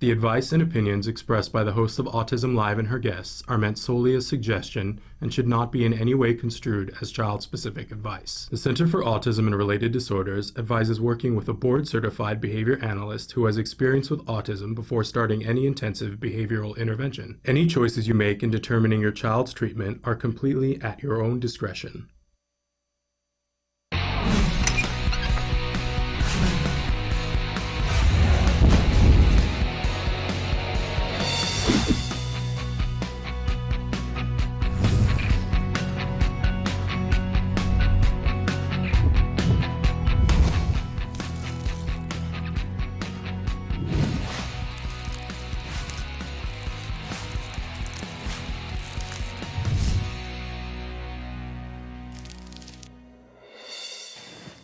The advice and opinions expressed by the host of Autism Live and her guests are meant solely as suggestion and should not be in any way construed as child-specific advice. The Center for Autism and Related Disorders advises working with a Board Certified Behavior Analyst who has experience with autism before starting any intensive behavioral intervention. Any choices you make in determining your child's treatment are completely at your own discretion.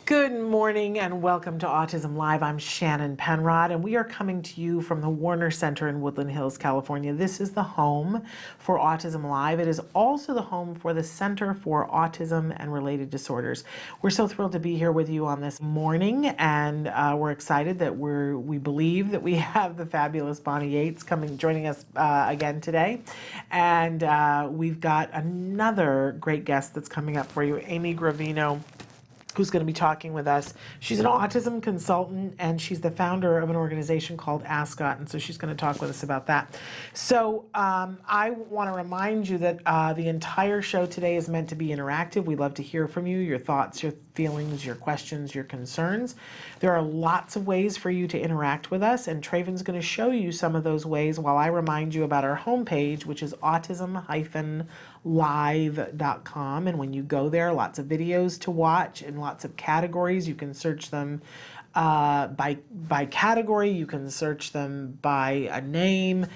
Good morning and welcome to Autism Live. I'm Shannon Penrod and we are coming to you from the Warner Center in Woodland Hills, California. This is the home for Autism Live. It is also the home for the Center for Autism and Related Disorders. We're so thrilled to be here with you on this morning, and we're excited that we believe that we have the fabulous Bonnie Yates joining us again today. And we've got another great guest that's coming up for you, Amy Gravino, who's going to be talking with us. She's an autism consultant and she's the founder of an organization called ASCOT, and so she's going to talk with us about that. So I want to remind you that the entire show today is meant to be interactive. We'd love to hear from you, your thoughts, your feelings, your questions, your concerns. There are lots of ways for you to interact with us, and Traven's going to show you some of those ways while I remind you about our homepage, which is autism-live.com. And when you go there, lots of videos to watch and lots of categories. You can search them by category. You can search them by a name.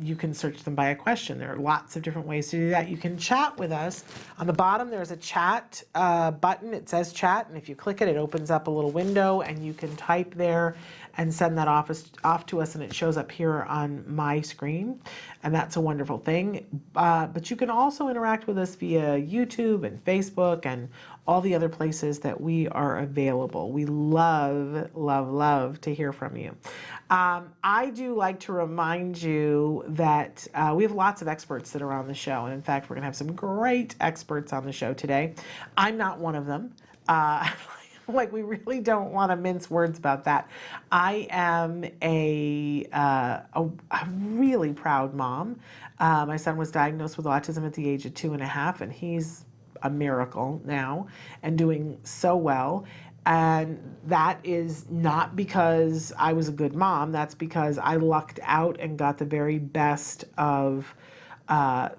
You can search them by a question. There are lots of different ways to do that. You can chat with us. On the bottom, there's a chat button. It says chat, and if you click it, it opens up a little window, and you can type there and send that off to us, and it shows up here on my screen, and that's a wonderful thing. But you can also interact with us via YouTube and Facebook and all the other places that we are available. We love, love, love to hear from you. I do like to remind you that we have lots of experts that are on the show, and in fact, we're going to have some great experts on the show today. I'm not one of them. Like, we really don't want to mince words about that. I am a really proud mom. My son was diagnosed with autism at the age of 2.5, and he's a miracle now and doing so well. And that is not because I was a good mom. That's because I lucked out and got the very best of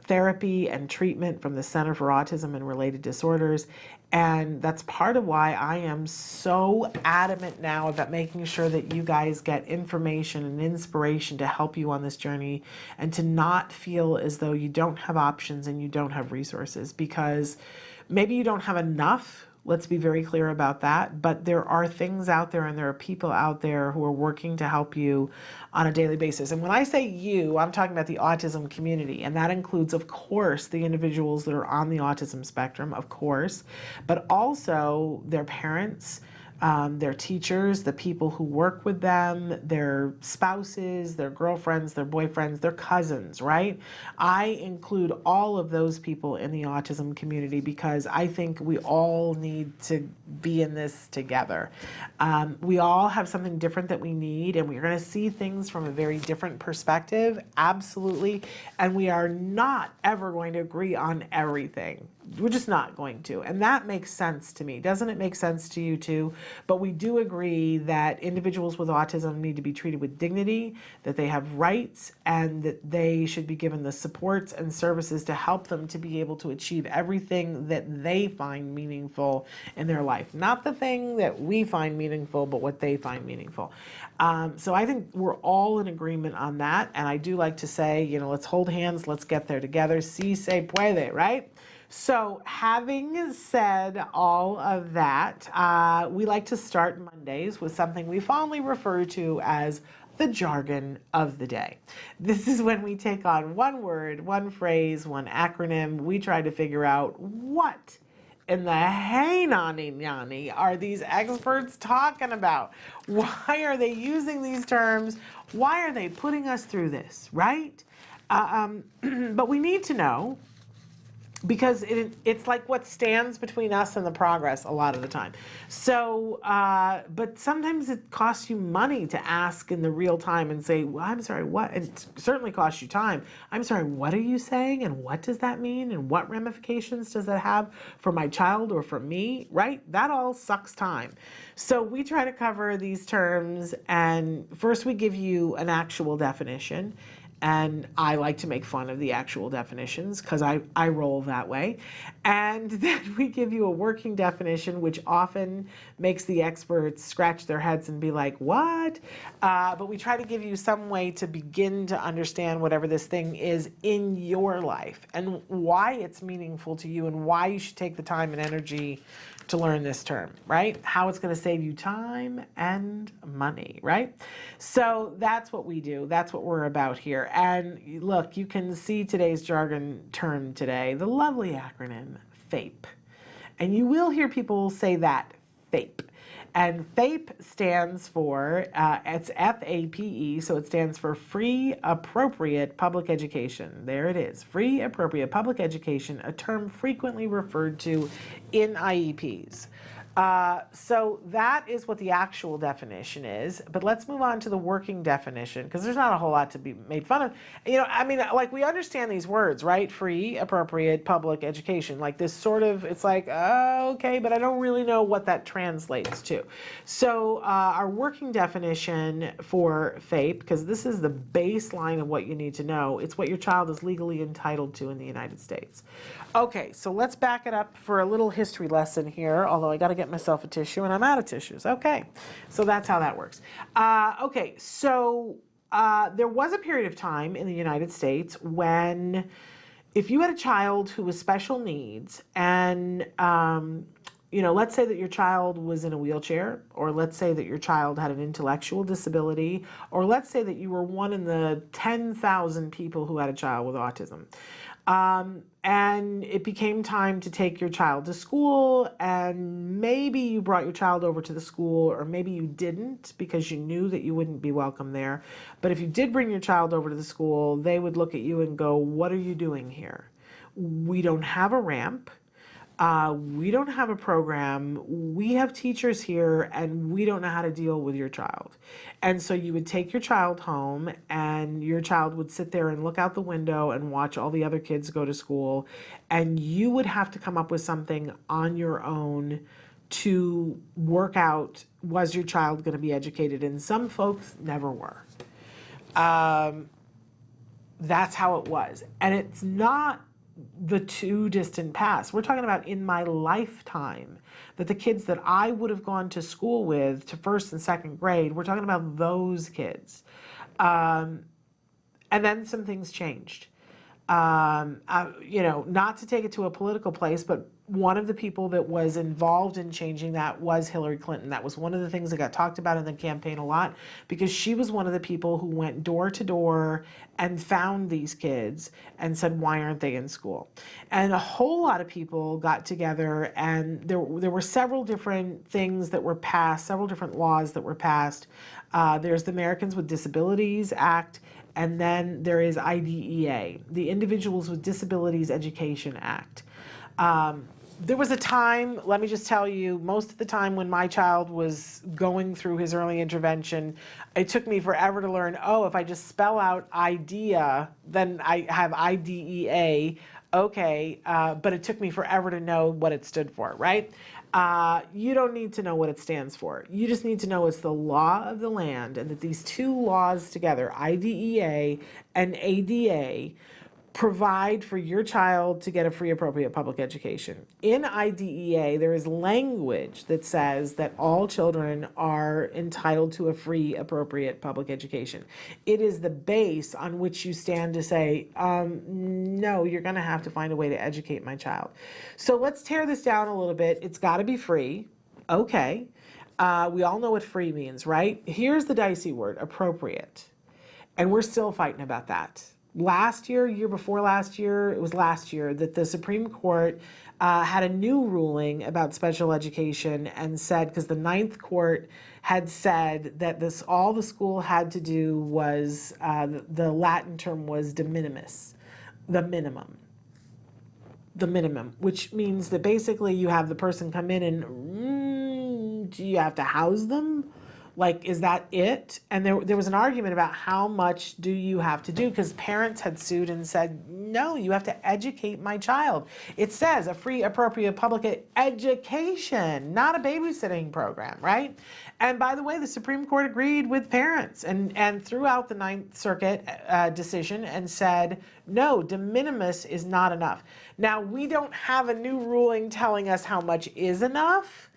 therapy and treatment from the Center for Autism and Related Disorders. And that's part of why I am so adamant now about making sure that you guys get information and inspiration to help you on this journey, and to not feel as though you don't have options and you don't have resources, because maybe you don't have enough. Let's be very clear about that. But there are things out there and there are people out there who are working to help you on a daily basis. And when I say you, I'm talking about the autism community. And that includes, of course, the individuals that are on the autism spectrum, of course, but also their parents, their teachers, the people who work with them, their spouses, their girlfriends, their boyfriends, their cousins, right? I include all of those people in the autism community because I think we all need to be in this together. We all have something different that we need, and we're going to see things from a very different perspective, absolutely. And we are not ever going to agree on everything. We're just not going to. And that makes sense to me. Doesn't it make sense to you too? But we do agree that individuals with autism need to be treated with dignity, that they have rights, and that they should be given the supports and services to help them to be able to achieve everything that they find meaningful in their life. Not the thing that we find meaningful, but what they find meaningful. So I think we're all in agreement on that. And I do like to say, let's hold hands, let's get there together. Si se puede, right? So having said all of that, we like to start Mondays with something we fondly refer to as the jargon of the day. This is when we take on one word, one phrase, one acronym. We try to figure out what in the hey nani nani are these experts talking about? Why are they using these terms? Why are they putting us through this, right? But we need to know, because it's like what stands between us and the progress a lot of the time. So, but sometimes it costs you money to ask in the real time and say, well, I'm sorry, what? And it certainly costs you time. I'm sorry, what are you saying? And what does that mean? And what ramifications does that have for my child or for me, right? That all sucks time. So we try to cover these terms, and first we give you an actual definition. And I like to make fun of the actual definitions because I roll that way. And then we give you a working definition, which often makes the experts scratch their heads and be like, what? But we try to give you some way to begin to understand whatever this thing is in your life and why it's meaningful to you and why you should take the time and energy to learn this term, right? How it's going to save you time and money, right? So that's what we do. That's what we're about here. And look, you can see today's jargon term today, the lovely acronym FAPE. And you will hear people say that, FAPE. And FAPE stands for, it's F-A-P-E, so it stands for Free Appropriate Public Education. There it is, Free Appropriate Public Education, a term frequently referred to in IEPs. So that is what the actual definition is, but let's move on to the working definition, because there's not a whole lot to be made fun of. You know, I mean, like, we understand these words, right? Free, appropriate, public education. Like, this sort of, it's like, okay, but I don't really know what that translates to. So our working definition for FAPE, because this is the baseline of what you need to know, it's what your child is legally entitled to in the United States. Okay, so let's back it up for a little history lesson here, although I got to get myself a tissue and I'm out of tissues. Okay, so that's how that works. Okay, so there was a period of time in the United States when if you had a child who was special needs and you know, let's say that your child was in a wheelchair, or let's say that your child had an intellectual disability, or let's say that you were one in the 10,000 people who had a child with autism. And it became time to take your child to school, and maybe you brought your child over to the school, or maybe you didn't because you knew that you wouldn't be welcome there. But if you did bring your child over to the school, they would look at you and go, what are you doing here? We don't have a ramp. We don't have a program. We have teachers here, and we don't know how to deal with your child. And so you would take your child home, and your child would sit there and look out the window and watch all the other kids go to school. And you would have to come up with something on your own to work out, was your child going to be educated? And some folks never were. That's how it was. And it's not the too distant past. We're talking about in my lifetime, that the kids that I would have gone to school with to first and second grade, we're talking about those kids. And then some things changed. You know, not to take it to a political place, but one of the people that was involved in changing that was Hillary Clinton. That was one of the things that got talked about in the campaign a lot, because she was one of the people who went door to door and found these kids and said, why aren't they in school? And a whole lot of people got together, and there were several different things that were passed, several different laws that were passed. There's the Americans with Disabilities Act, and then there is IDEA, the Individuals with Disabilities Education Act. There was a time, let me just tell you, most of the time when my child was going through his early intervention, it took me forever to learn, oh, if I just spell out IDEA, then I have IDEA, okay, but it took me forever to know what it stood for, right? You don't need to know what it stands for. You just need to know it's the law of the land, and that these two laws together, IDEA and ADA, provide for your child to get a free, appropriate public education. In IDEA, there is language that says that all children are entitled to a free, appropriate public education. It is the base on which you stand to say, no, you're going to have to find a way to educate my child. So let's tear this down a little bit. It's got to be free. Okay. We all know what free means, right? Here's the dicey word, appropriate. And we're still fighting about that. last year before last year, it was last year, that the Supreme Court had a new ruling about special education and said, because the Ninth Court had said that all the school had to do was, the Latin term was de minimis, the minimum, which means that basically you have the person come in and do you have to house them? Like, is that it? And there was an argument about how much do you have to do, because parents had sued and said, no, you have to educate my child. It says a free, appropriate public education, not a babysitting program, right? And by the way, the Supreme Court agreed with parents and threw out the Ninth Circuit decision and said, no, de minimis is not enough. Now, we don't have a new ruling telling us how much is enough.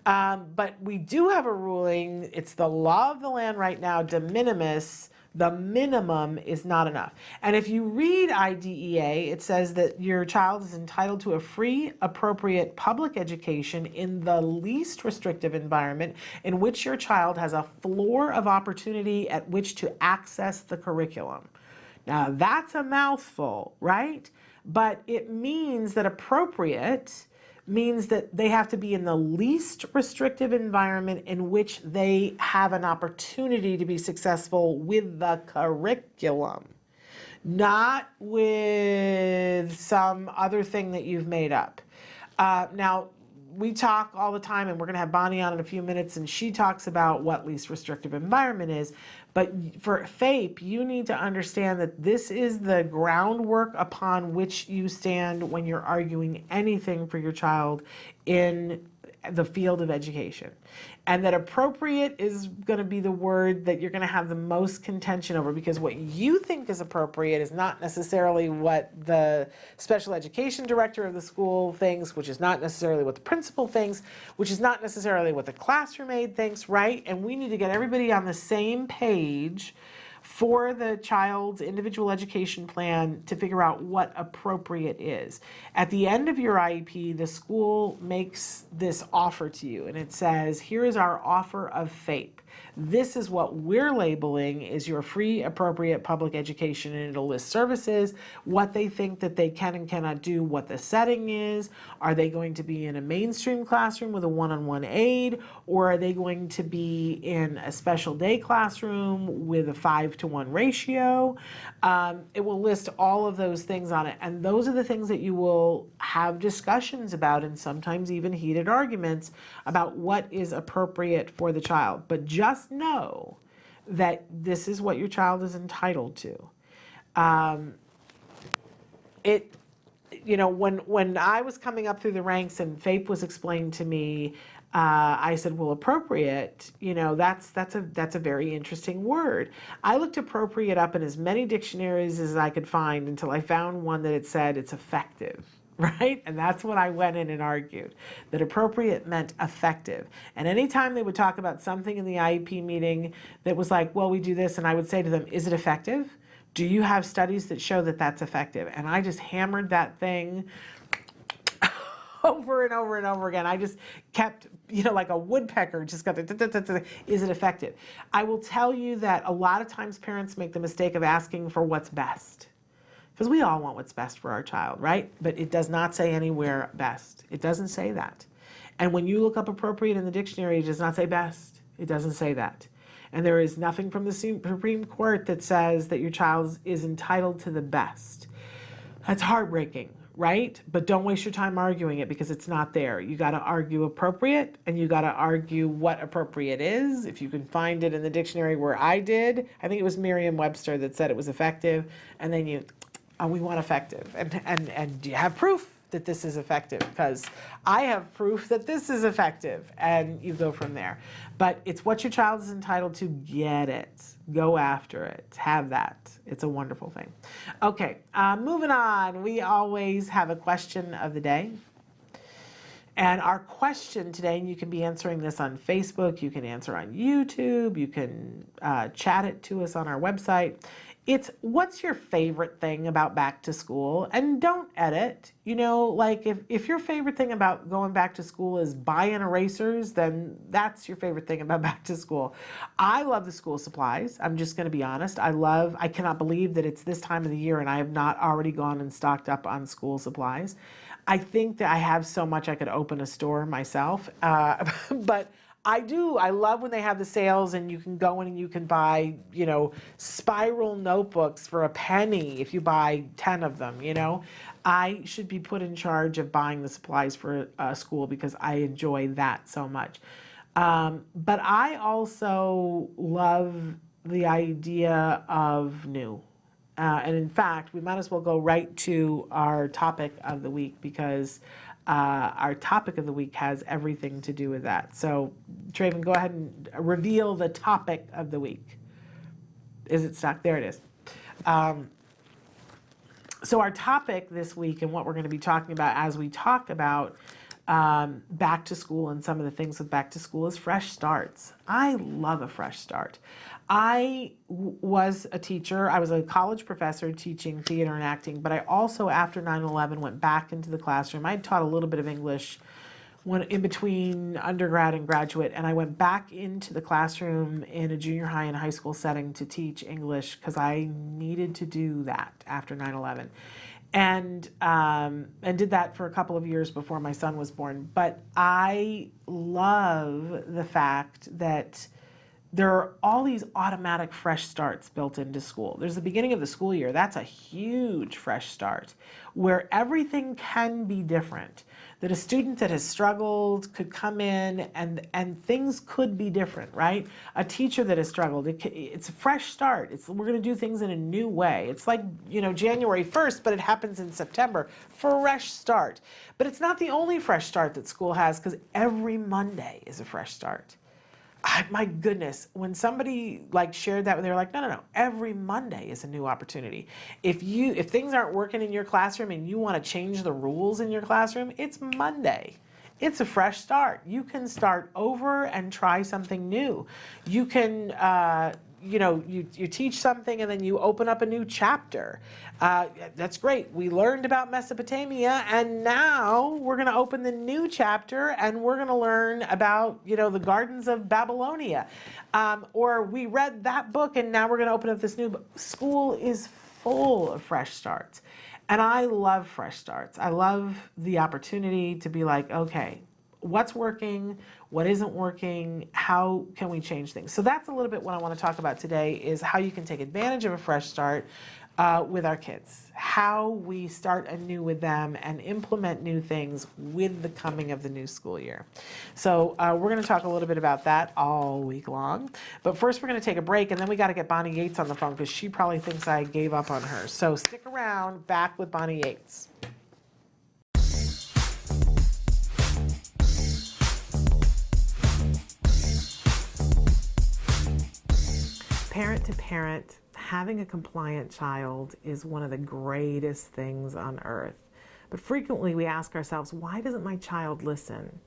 But we do have a ruling, it's the law of the land right now, de minimis, the minimum is not enough. And if you read IDEA, it says that your child is entitled to a free, appropriate public education in the least restrictive environment in which your child has a floor of opportunity at which to access the curriculum. Now that's a mouthful, right? But it means that appropriate means that they have to be in the least restrictive environment in which they have an opportunity to be successful with the curriculum, not with some other thing that you've made up. Now, we talk all the time, and we're going to have Bonnie on in a few minutes, and she talks about what least restrictive environment is. But for FAPE, you need to understand that this is the groundwork upon which you stand when you're arguing anything for your child in the field of education. And that appropriate is going to be the word that you're going to have the most contention over, because what you think is appropriate is not necessarily what the special education director of the school thinks, which is not necessarily what the principal thinks, which is not necessarily what the classroom aide thinks, right? And we need to get everybody on the same page for the child's individual education plan to figure out what appropriate is. At the end of your IEP, the school makes this offer to you, and it says, here is our offer of FAPE. This is what we're labeling is your free, appropriate public education, and it'll list services, what they think that they can and cannot do, what the setting is. Are they going to be in a mainstream classroom with a one-on-one aide, or are they going to be in a special day classroom with a 5-to-1 ratio? It will list all of those things on it, and those are the things that you will have discussions about, and sometimes even heated arguments about what is appropriate for the child. But just know that this is what your child is entitled to. When I was coming up through the ranks and FAPE was explained to me, I said, well, appropriate, that's a very interesting word. I looked appropriate up in as many dictionaries as I could find until I found one that had said it's effective. Right? And that's what I went in and argued, that appropriate meant effective. And anytime they would talk about something in the IEP meeting that was like, well, we do this, and I would say to them, is it effective? Do you have studies that show that that's effective? And I just hammered that thing over and over and over again. I just kept, like a woodpecker, just got the, is it effective? I will tell you that a lot of times parents make the mistake of asking for what's best. Because we all want what's best for our child, right? But it does not say anywhere best. It doesn't say that. And when you look up appropriate in the dictionary, it does not say best. It doesn't say that. And there is nothing from the Supreme Court that says that your child is entitled to the best. That's heartbreaking, right? But don't waste your time arguing it, because it's not there. You got to argue appropriate, and you got to argue what appropriate is. If you can find it in the dictionary where I did, I think it was Merriam-Webster that said it was effective, and then we want effective. And do you have proof that this is effective? Because I have proof that this is effective, and you go from there. But it's what your child is entitled to. Get it. Go after it. Have that. It's a wonderful thing. Okay, moving on. We always have a question of the day. And our question today, and you can be answering this on Facebook, you can answer on YouTube, you can chat it to us on our website, It's what's your favorite thing about back to school, and don't edit. Like if your favorite thing about going back to school is buying erasers, then that's your favorite thing about back to school. I love the school supplies. I'm just going to be honest. I cannot believe that it's this time of the year and I have not already gone and stocked up on school supplies. I think that I have so much I could open a store myself, but I do. I love when they have the sales and you can go in and you can buy, spiral notebooks for a penny if you buy 10 of them, I should be put in charge of buying the supplies for school because I enjoy that so much. But I also love the idea of new. And in fact, we might as well go right to our topic of the week because our topic of the week has everything to do with that. So, Traven, go ahead and reveal the topic of the week. Is it stuck? There it is. So our topic this week and what we're going to be talking about as we talk about back to school and some of the things with back to school is fresh starts. I love a fresh start. I was a teacher. I was a college professor teaching theater and acting, but I also, after 9/11, went back into the classroom. I had taught a little bit of English when in between undergrad and graduate, and I went back into the classroom in a junior high and high school setting to teach English because I needed to do that after 9/11. And did that for a couple of years before my son was born. But I love the fact that there are all these automatic fresh starts built into school. There's the beginning of the school year. That's a huge fresh start where everything can be different. That a student that has struggled could come in and things could be different, right? A teacher that has struggled, it's a fresh start. We're going to do things in a new way. It's like, January 1st, but it happens in September. Fresh start. But it's not the only fresh start that school has because every Monday is a fresh start. My goodness, when somebody shared that, they were like, no, every Monday is a new opportunity. If things aren't working in your classroom and you want to change the rules in your classroom, it's Monday. It's a fresh start. You can start over and try something new. You can, you teach something and then you open up a new chapter. That's great. We learned about Mesopotamia and now we're going to open the new chapter and we're going to learn about, the gardens of Babylonia. Or we read that book and now we're going to open up this new book. School is full of fresh starts. And I love fresh starts. I love the opportunity to be like, okay, what's working, what isn't working, how can we change things? So that's a little bit what I want to talk about today is how you can take advantage of a fresh start with our kids, how we start anew with them and implement new things with the coming of the new school year. So we're going to talk a little bit about that all week long. But first we're going to take a break and then we got to get Bonnie Yates on the phone because she probably thinks I gave up on her. So stick around, back with Bonnie Yates. Parent to parent, having a compliant child is one of the greatest things on earth. But frequently we ask ourselves, why doesn't my child listen?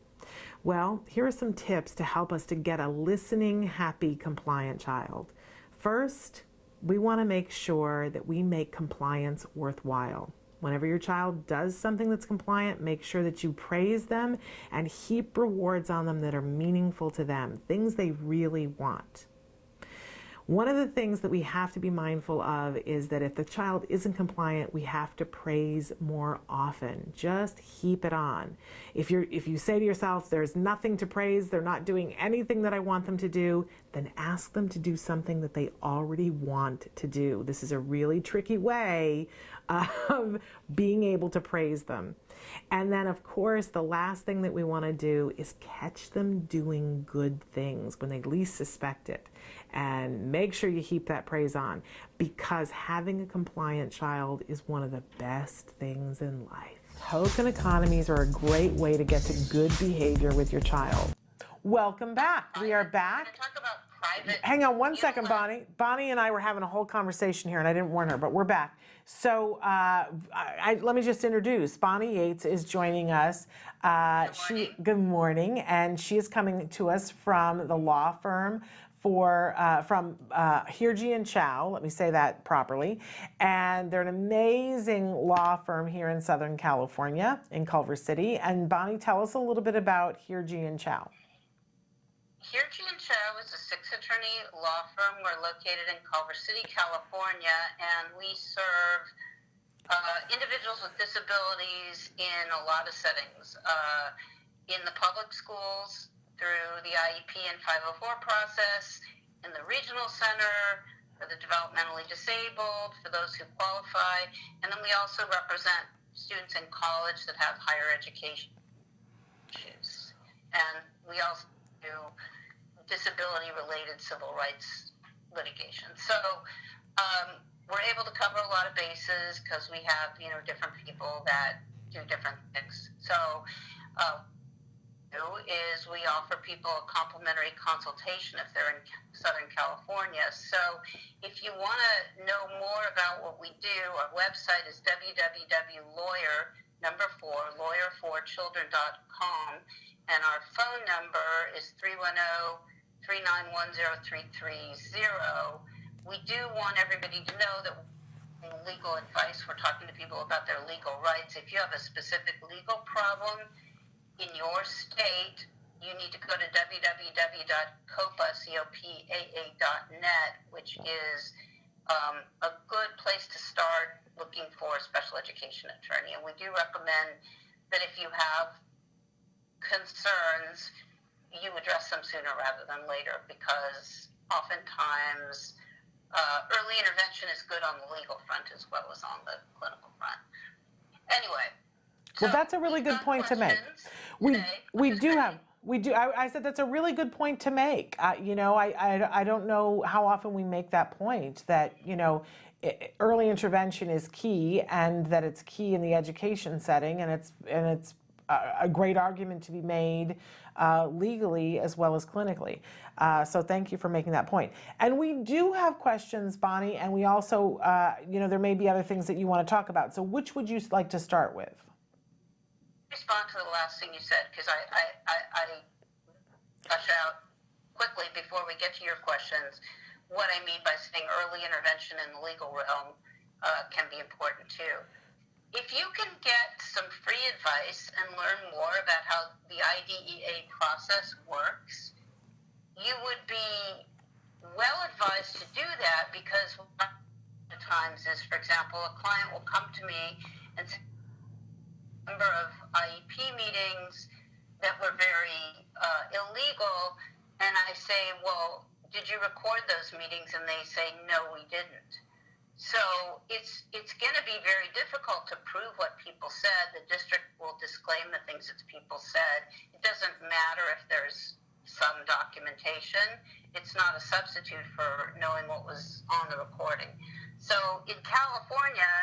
Well, here are some tips to help us to get a listening, happy, compliant child. First, we want to make sure that we make compliance worthwhile. Whenever your child does something that's compliant, make sure that you praise them and heap rewards on them that are meaningful to them, things they really want. One of the things that we have to be mindful of is that if the child isn't compliant, we have to praise more often. Just heap it on. If you say to yourself, there's nothing to praise, they're not doing anything that I want them to do, then ask them to do something that they already want to do. This is a really tricky way of being able to praise them. And then, of course, the last thing that we want to do is catch them doing good things when they least suspect it. And make sure you heap that praise on, because having a compliant child is one of the best things in life. Token economies are a great way to get to good behavior with your child. Welcome back. We are back. Talk about private. Hang on one second, Bonnie. Bonnie and I were having a whole conversation here, and I didn't warn her, but we're back. So let me just introduce. Bonnie Yates is joining us. Good morning, and she is coming to us from the law firm from Hirji and Chow, let me say that properly, and they're an amazing law firm here in Southern California, in Culver City. And Bonnie, tell us a little bit about Hirji and Chow. Hirji and Chow is a 6-attorney law firm. We're located in Culver City, California, and we serve individuals with disabilities in a lot of settings. In the public schools, through the IEP and 504 process, in the regional center, for the developmentally disabled, for those who qualify, and then we also represent students in college that have higher education issues. And we also do disability-related civil rights litigation. So we're able to cover a lot of bases because we have, different people that do different things. So is we offer people a complimentary consultation if they're in Southern California. So if you want to know more about what we do, our website is www.lawyer4children.com, and our phone number is 310-391-0330. We do want everybody to know that legal advice, we're talking to people about their legal rights. If you have a specific legal problem in your state, you need to go to www.copaa.net, which is a good place to start looking for a special education attorney. And we do recommend that if you have concerns, you address them sooner rather than later, because oftentimes early intervention is good on the legal front as well as on the clinical front. Anyway. Well, that's a really good point to make. I said that's a really good point to make. I don't know how often we make that point, that, early intervention is key, and that it's key in the education setting, and it's a great argument to be made legally as well as clinically. So thank you for making that point. And we do have questions, Bonnie, and we also, there may be other things that you want to talk about. So which would you like to start with? Respond to the last thing you said, because I flush out quickly before we get to your questions what I mean by saying early intervention in the legal realm can be important too. If you can get some free advice and learn more about how the IDEA process works, you would be well advised to do that, because what at times is, for example, a client will come to me and say, number of IEP meetings that were very illegal, and I say, well, did you record those meetings? And they say, no, we didn't. So it's going to be very difficult to prove what people said. The district will disclaim the things that people said. It doesn't matter if there's some documentation. It's not a substitute for knowing what was on the recording. So in California,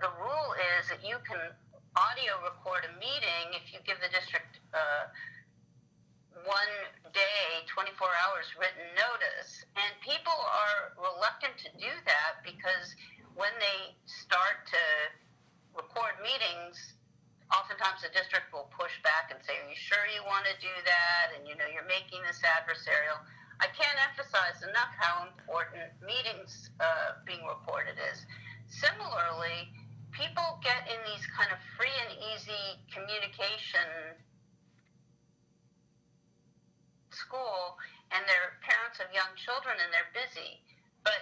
the rule is that you can audio record a meeting if you give the district 1 day, 24 hours written notice. And people are reluctant to do that, because when they start to record meetings, oftentimes the district will push back and say, are you sure you want to do that? And you're making this adversarial. I can't emphasize enough how important meetings being recorded is. Similarly, people get in these kind of free and easy communication school, and they're parents of young children and they're busy. But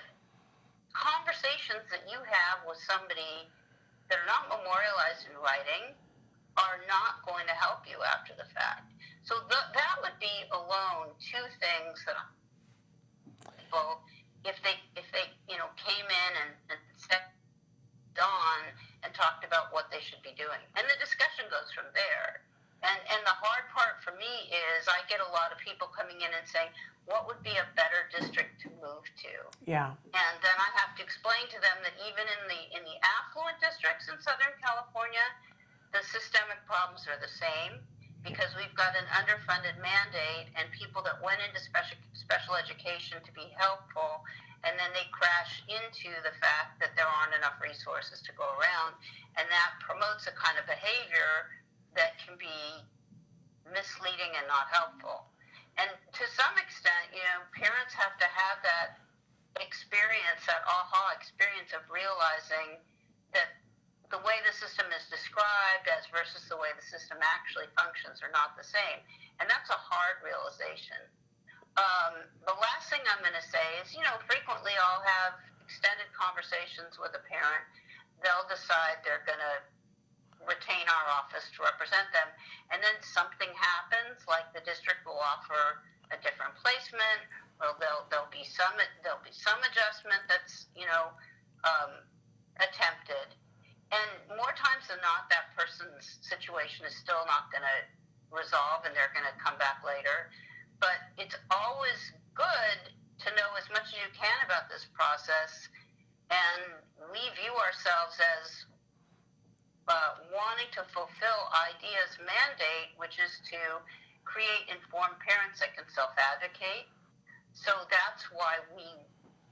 conversations that you have with somebody that are not memorialized in writing are not going to help you after the fact. So that would be alone two things that people, if they came in and sat on and talked about what they should be doing. And the discussion goes from there. And the hard part for me is I get a lot of people coming in and saying, what would be a better district to move to? Yeah. And then I have to explain to them that even in the affluent districts in Southern California, the systemic problems are the same, because we've got an underfunded mandate and people that went into special education to be helpful, and then they crash into the fact that there aren't enough resources to go around, and that promotes a kind of behavior that can be misleading and not helpful. And to some extent, parents have to have that experience, that aha experience of realizing that the way the system is described as versus the way the system actually functions are not the same. And that's a hard realization. The last thing I'm going to say is, frequently I'll have extended conversations with a parent. They'll decide they're going to retain our office to represent them, and then something happens, like the district will offer a different placement, or there'll be some adjustment that's attempted, and more times than not, that person's situation is still not going to resolve, and they're going to come back later. But it's always good to know as much as you can about this process, and we view ourselves as wanting to fulfill IDEA's mandate, which is to create informed parents that can self-advocate. So that's why we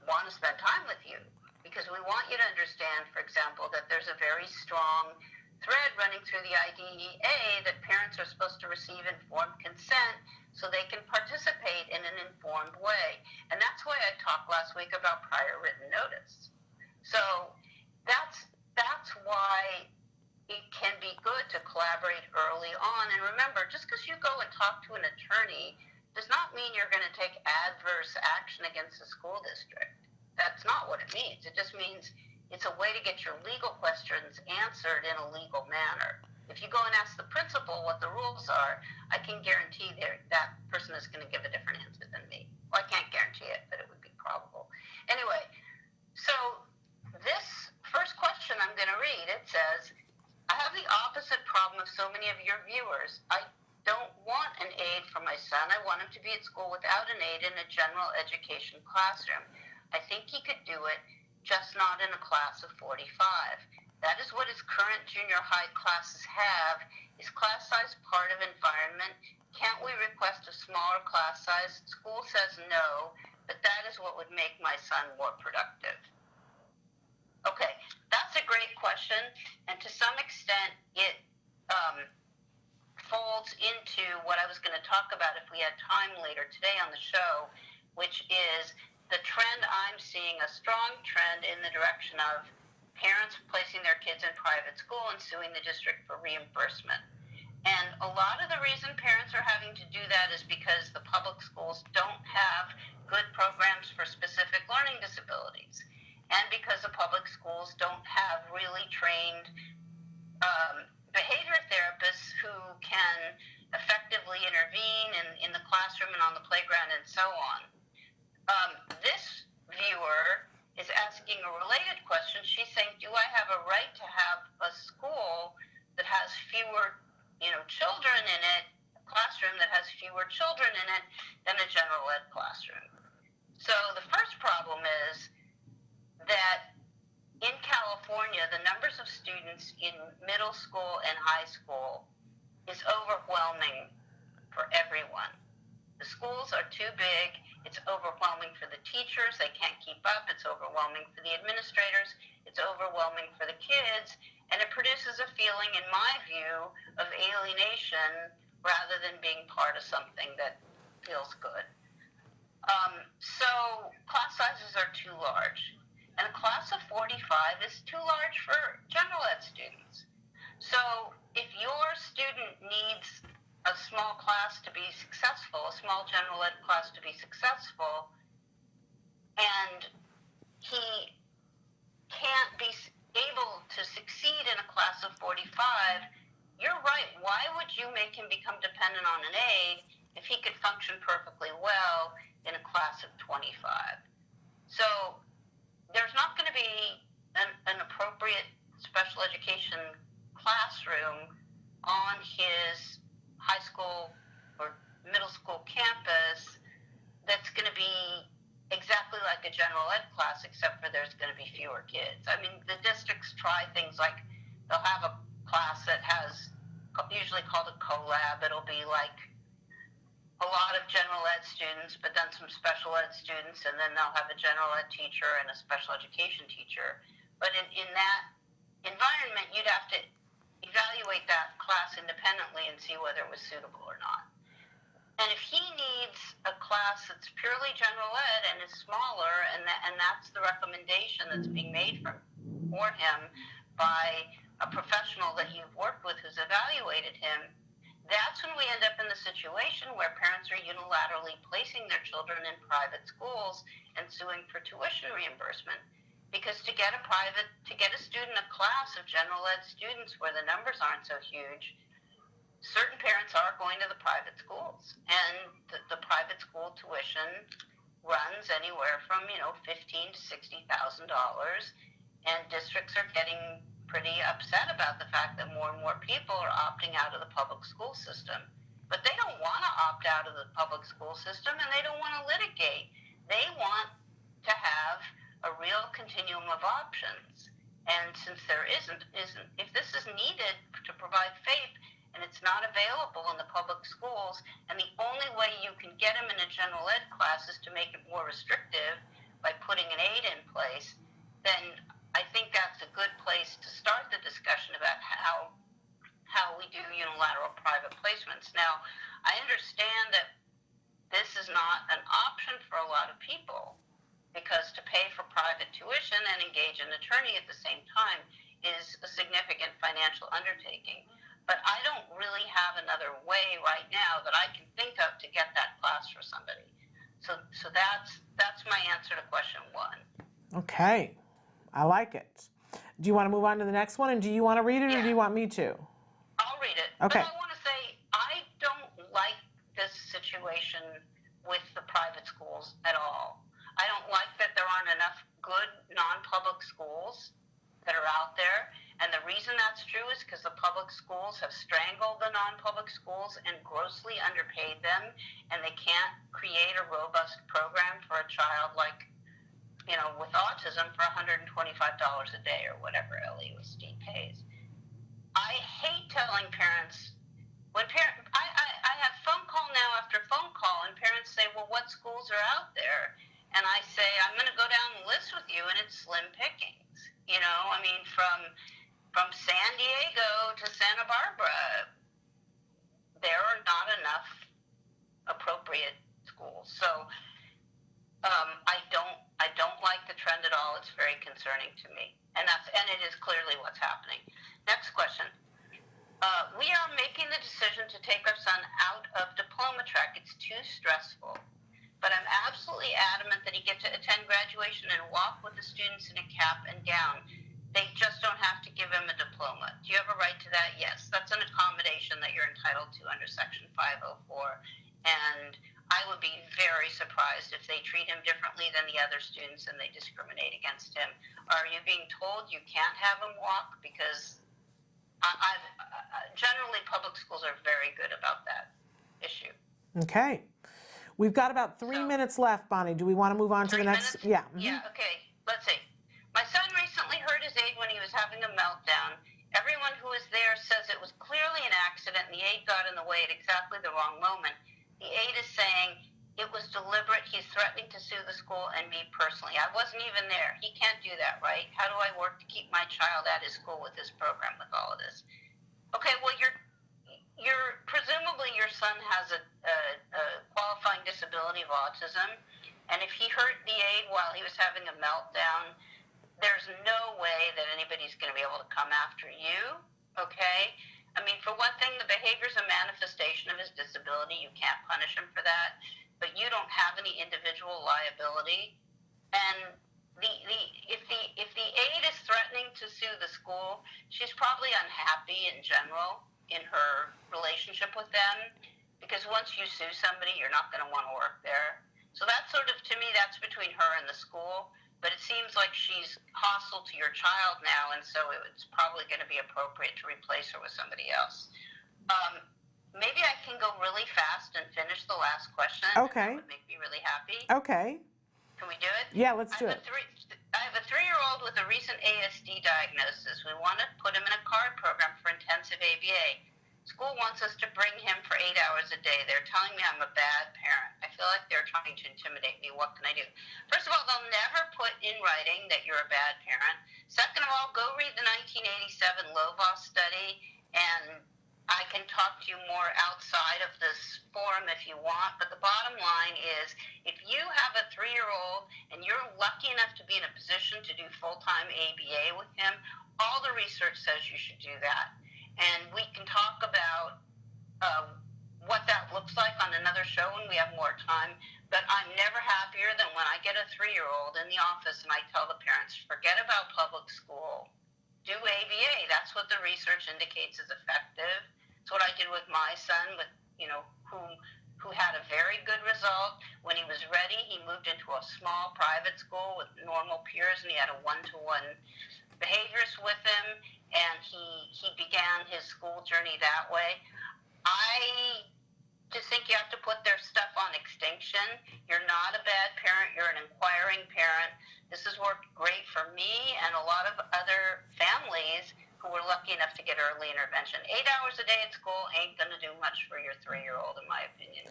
want to spend time with you, because we want you to understand, for example, that there's a very strong thread running through the IDEA that parents are supposed to receive informed consent so they can participate in an informed way. And that's why I talked last week about prior written notice. So that's why it can be good to collaborate early on. And remember, just because you go and talk to an attorney does not mean you're going to take adverse action against the school district. That's not what it means. It just means it's a way to get your legal questions answered in a legal manner. If you go and ask the principal what the rules are, I can guarantee that person is going to give a different answer than me. Well, I can't guarantee it, but it would be probable. Anyway, so this first question I'm going to read, it says, I have the opposite problem of so many of your viewers. I don't want an aide for my son. I want him to be at school without an aide in a general education classroom. I think he could do it, just not in a class of 45. That is what his current junior high classes have. Is class size part of environment? Can't we request a smaller class size? School says no, but that is what would make my son more productive. Okay, that's a great question, and to some extent it folds into what I was going to talk about if we had time later today on the show, which is the trend I'm seeing, a strong trend in the direction of parents placing their kids in private school and suing the district for reimbursement. And a lot of the reason parents are having to do that is because the public schools don't have good programs for specific learning disabilities, and because the public schools don't have really trained behavior therapists who can effectively intervene in the classroom and on the playground and so on. This viewer is asking a related question. She's saying, do I have a right to have a school that has fewer children in it, a classroom that has fewer children in it than a general ed classroom? So the first problem is that in California, the numbers of students in middle school and high school is overwhelming for everyone. The schools are too big. It's overwhelming for the teachers. They can't keep up. It's overwhelming for the administrators. It's overwhelming for the kids. And it produces a feeling, in my view, of alienation rather than being part of something that feels good. So class sizes are too large. And a class of 45 is too large for general ed students. So if your student needs a small class to be successful, a small general ed class to be successful, and he can't be able to succeed in a class of 45, you're right. Why would you make him become dependent on an aide if he could function perfectly well in a class of 25? So there's not going to be an appropriate special education classroom on his high school or middle school campus that's going to be exactly like a general ed class, except for there's going to be fewer kids. I mean, the districts try things like they'll have a class that has, usually called a collab. It'll be like a lot of general ed students, but then some special ed students, and then they'll have a general ed teacher and a special education teacher. But in that environment, you'd have to evaluate that class independently and see whether it was suitable or not. And if he needs class that's purely general ed and is smaller, and that's the recommendation that's being made for him by a professional that you've worked with who's evaluated him, that's when we end up in the situation where parents are unilaterally placing their children in private schools and suing for tuition reimbursement. Because to get a student a class of general ed students where the numbers aren't so huge, certain parents are going to the private schools, and the private school tuition runs anywhere from $15,000 to $60,000, and districts are getting pretty upset about the fact that more and more people are opting out of the public school system. But they don't want to opt out of the public school system, and they don't want to litigate. They want to have a real continuum of options. And since there isn't, if this is needed to provide FAPE and it's not available in the public schools, and the only way you can get them in a general ed class is to make it more restrictive by putting an aid in place, then I think that's a good place to start the discussion about how we do unilateral private placements. Now, I understand that this is not an option for a lot of people, because to pay for private tuition and engage an attorney at the same time is a significant financial undertaking. But I don't really have another way right now that I can think of to get that class for somebody. So that's my answer to question 1. Okay, I like it. Do you want to move on to the next one, and do you want to read it, or do you want me to? I'll read it. Okay. But I want to say I don't like this situation with the private schools at all. I don't like that there aren't enough good non-public schools that are out there. And the reason that's true is because the public schools have strangled the non-public schools and grossly underpaid them, and they can't create a robust program for a child like, with autism for $125 a day or whatever LEOSD pays. I hate telling parents, I have phone call now after phone call, and parents say, well, what schools are out there? And I say, I'm going to go down the list with you, and it's slim pickings. From San Diego to Santa Barbara, there are not enough appropriate schools. So I don't like the trend at all. It's very concerning to me, and it is clearly what's happening. Next question. We are making the decision to take our son out of diploma track. It's too stressful. But I'm absolutely adamant that he get to attend graduation and walk with the students in a cap and gown. They just don't have to give him a diploma. Do you have a right to that? Yes. That's an accommodation that you're entitled to under Section 504. And I would be very surprised if they treat him differently than the other students and they discriminate against him. Are you being told you can't have him walk? Because generally public schools are very good about that issue. Okay. We've got about 3 minutes left, Bonnie. Do we want to move on to the next? Minutes? Yeah. Mm-hmm. Yeah, okay. Let's see. My son recently hurt his aide when he was having a meltdown. Everyone who was there says it was clearly an accident and the aide got in the way at exactly the wrong moment. The aide is saying it was deliberate. He's threatening to sue the school and me personally. I wasn't even there. He can't do that, right? How do I work to keep my child at his school with this program, with all of this? Okay, well, presumably your son has a qualifying disability of autism, and if he hurt the aide while he was having a meltdown, there's no way that anybody's going to be able to come after you, okay? I mean, for one thing, the behavior is a manifestation of his disability. You can't punish him for that, but you don't have any individual liability. And if the aide is threatening to sue the school, she's probably unhappy in general in her relationship with them, because once you sue somebody, you're not going to want to work there. So that's sort of, to me, that's between her and the school. But it seems like she's hostile to your child now, and so it's probably going to be appropriate to replace her with somebody else. Maybe I can go really fast and finish the last question. Okay. That would make me really happy. Okay. Can we do it? Yeah, let's do it. I have a 3-year-old with a recent ASD diagnosis. We want to put him in a CARD program for intensive ABA. School wants us to bring him for 8 hours a day. They're telling me I'm a bad parent. I feel like they're trying to intimidate me. What can I do? First of all, they'll never put in writing that you're a bad parent. Second of all, go read the 1987 Lovaas study and I can talk to you more outside of this forum if you want, but the bottom line is if you have a 3-year-old and you're lucky enough to be in a position to do full-time ABA with him, all the research says you should do that. And we can talk about what that looks like on another show when we have more time, but I'm never happier than when I get a 3-year-old in the office and I tell the parents, forget about public school, do ABA. That's what the research indicates is effective. It's what I did with my son, with who had a very good result. When he was ready, he moved into a small private school with normal peers, and he had a 1-to-1 behaviorist with him, and he began his school journey that way. I just think you have to put their stuff on extinction. You're not a bad parent. You're an inquiring parent. This has worked great for me and a lot of other families who were lucky enough to get early intervention. 8 hours a day at school ain't going to do much for your 3-year-old, in my opinion.